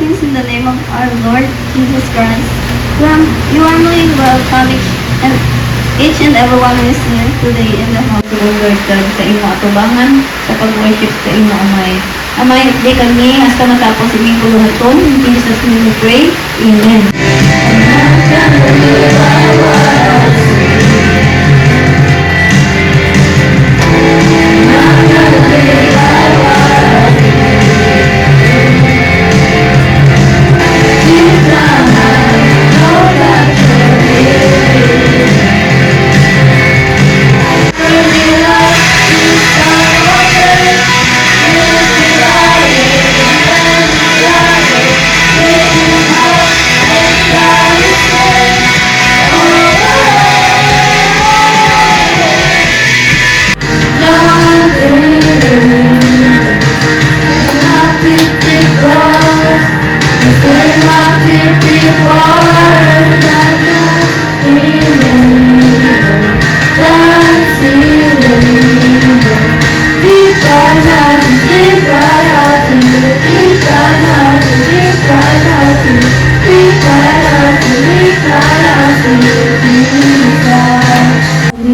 Greetings in the name of our Lord Jesus Christ. You are really welcome each and every one who is here today in the house. O Lord God, sa imo atubangan, sa pag-worship sa imo amay. Amay, di kami, hasta matapos iming kuluhaton. In Jesus' name we pray. Amen.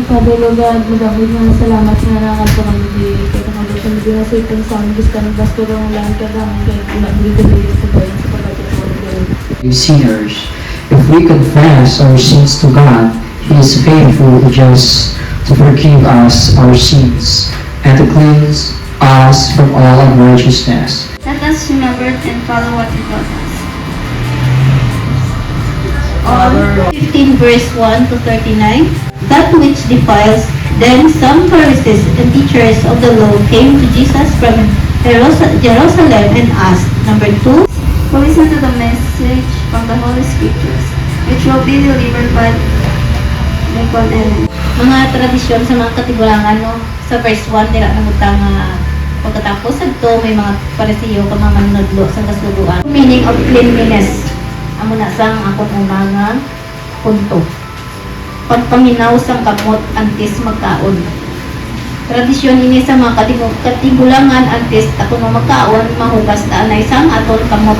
Father, Lord God, magabig nga salamat nga nakal po kami di kaya nakabot kami di nga sa itong sanggis ka ng basto ng ulan ka namin kaya pinagbilig ka dito sa bayan sa pagkakit sinners. If we confess our sins to God, He is faithful to just to forgive us our sins and to cleanse us from all unrighteousness. Let us remember and follow what He taught us. On 15 verse 1 to 39. That which defiles, then some Pharisees and teachers of the law came to Jesus from Jerusalem and asked, number 2, who listen to the message from the Holy Scriptures, which will be delivered by Michael Ellen. Mga tradisyon sa mga katigulangan, no? Sa verse 1, nila namutang pagkatapos ito, may mga parisiyo ka mga manunodlo sa kasuluan. Meaning of cleanliness. Amo na sang akong mga punto. Pagpaminaw sang kamot antes magkaon. Tradisyon ini sa mga katigulangan antes ako no magkaon mahugas ta anay sang aton kamot.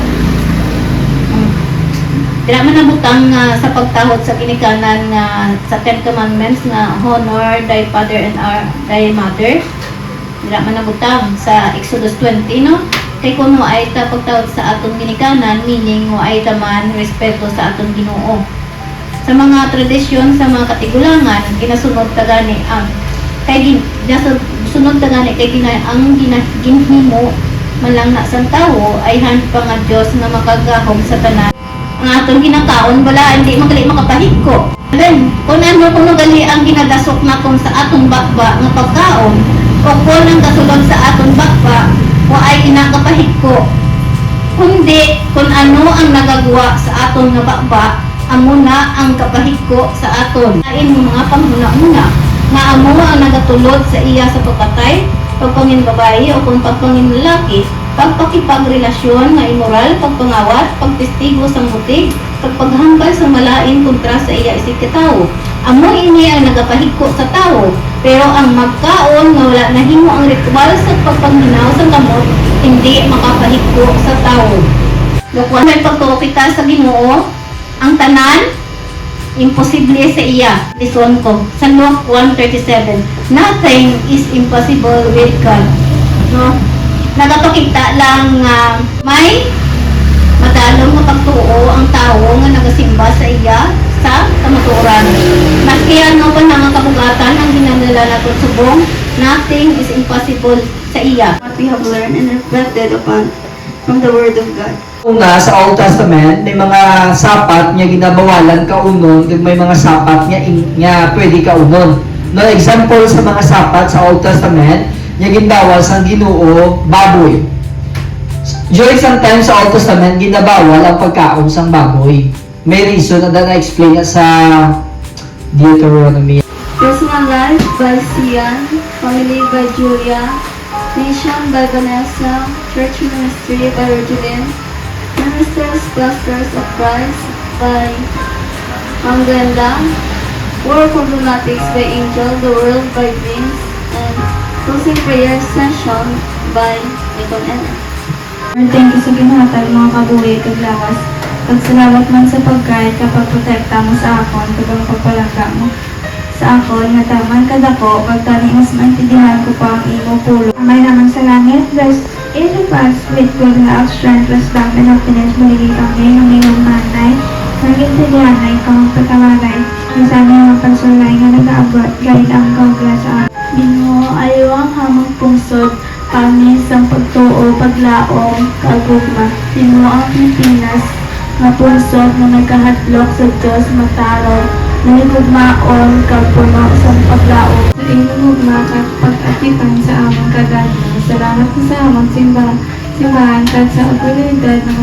Dira man nabutang sa pagtahod sa ginikanan nga sa Ten Commandments nga honor thy father and thy mother. Dira man nabutang sa Exodus 20 no. Kay kung mo ay ta pagtahod sa aton ginikanan meaning mo ay ta man respeto sa aton Ginoo. Sa mga tradisyon sa mga katigulangan ginasunod ta gani ang sunod ta gani kay ang ginhimo malang na sang tawo ay handpa nga Dios nga makagahom sa tanan. Ang atong ginakaon wala hindi magali makapahigko. Then kung ano gali ang ginadasok naton sa atong bakba nga pagkaon o kung ang kasulod sa atong bakba wa ay kinakapahigko. Kundi kung ano ang nagagawa sa aton nga bakba amo na ang kapahigko sa aton. Lain mo mga panghuna-una nga amo ang nagatulod sa iya sa pagpatay, pagpangin babae o kung pagpangin lalaki, pagpakipagrelasyon nga immoral, pagpangawat, pagtestigo sa mutig, pagpaghambal sa malain kontra sa iya isig katawo. Amo ini ang nagapahigko sa tawo, pero ang magkaon nga wala nahimo ang ritual sa pagpanghinaw sa kamot, hindi makapahigko sa tawo. Gakuan may pagtuo kita sa Ginoo, ang tanan imposible sa iya. Lison ko sa Luke 1:37. Nothing is impossible with God. No? Nagapakita lang may madalong nga pagtuo ang tawo nga nagasimba sa iya sa kamatuoran. Maski ano pa nga kabugatan ang ginadala naton subong, nothing is impossible sa iya. What we have learned and reflected upon from the Word of God. Una, sa Old Testament, may mga sapat nga ginabawalan kaunon, ug may mga sapat nga pwede kaunon. No, example sa mga sapat sa Old Testament, nga ginbawal sa Ginoo baboy. During some time sa Old Testament, ginabawal ang pagkaon sang baboy. May reason na na-explain sa Deuteronomy. Personal Life by Sian, Family by Julia, Nation by Vanessa, Church Ministry by Rogelyn, Ministers Clusters of Christ by Glenda, War Problematics by Angel, The World by Vince, and Closing Prayer Session by Nicole Ellen. Lord, thank you sa ginhatag mga kabuhi kag lawas. Pagsalamat man sa pagkain kapag protekta mo sa akon, kag ang pagpalangga mo sa akon, nga taman kadako, pagtani mas maintindihan ko pa ang imo pulo. Amay naman sa langit, bless in advance with good health, strength, wisdom, and happiness, maligay kami ng iyong manay, nagintindihan na ikaw ang patawaray, minsan yung pagsulay nga nag-aabot, gayit ang kawgla sa akin. Ginoo, ayaw ang hamang pungsod, kami sa pagtuo, paglaom, kagugma. Ginoo ang Pilipinas, nga punsod na nagkahadlok sa Diyos matarong, nanigugmaon, kagpuno sa paglaom. Sa inyong hugma, pag-atipan sa among kagano. Salamat po sa among simbahan, kag sa otoridad na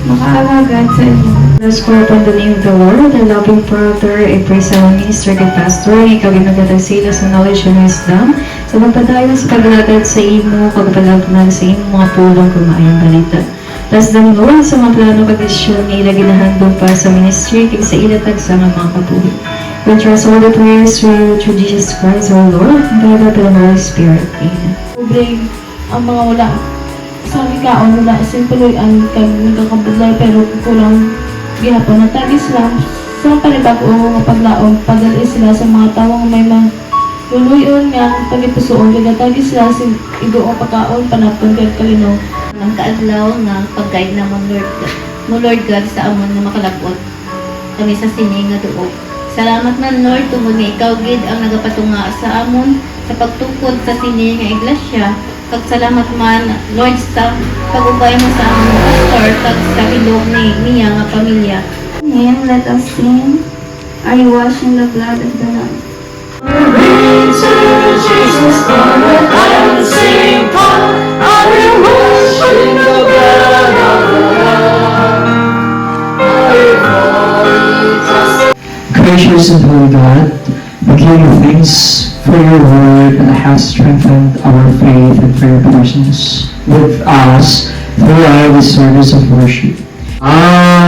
makaaragad sa inyo. Let's call upon the name of the Lord, the loving Father, I pray sa aming minister and pastor, ikaw ginagadag sa ila sa knowledge and wisdom, sa magpadayon sa paglalagad sa imo, pagpalagnan sa imo mga pulong kumayang balita. Bless them, Lord, sa mga plano pag-desisyon na ila ginahandong para sa ministry, kag sa ilatag sa mga kapuhi. We trust all the prayers through Jesus Christ, our Lord, and by the Holy Spirit. Amen. Pobre ang mga wala sa kaon, wala simpuloy ang nagkakabudlay pero kulang gihapon na tagis lang sa panibag-o nga paglaom, padali sila sa mga tawang may mga luluyon nga pagipusoon, kaya tagis sila sa igoong pagkaon, panapon, kaya kalinaw. Ang kaadlaw nga pag-guide na mo Lord God sa amon nga makalapot kami sa sini nga duog. Salamat man Lord tungod nga ikaw gid ang nagapatunga sa amon sa pagtukod sa sini nga iglesia. Kag salamat man Lord sa pag-ubay mo sa among pastor kag sa ilog niya nga pamilya. Amen. Let us sing. Are you washed in the blood of the Lamb? Gracious and holy God, we give you thanks for your word that has strengthened our faith and for your presence with us throughout the service of worship. Amen.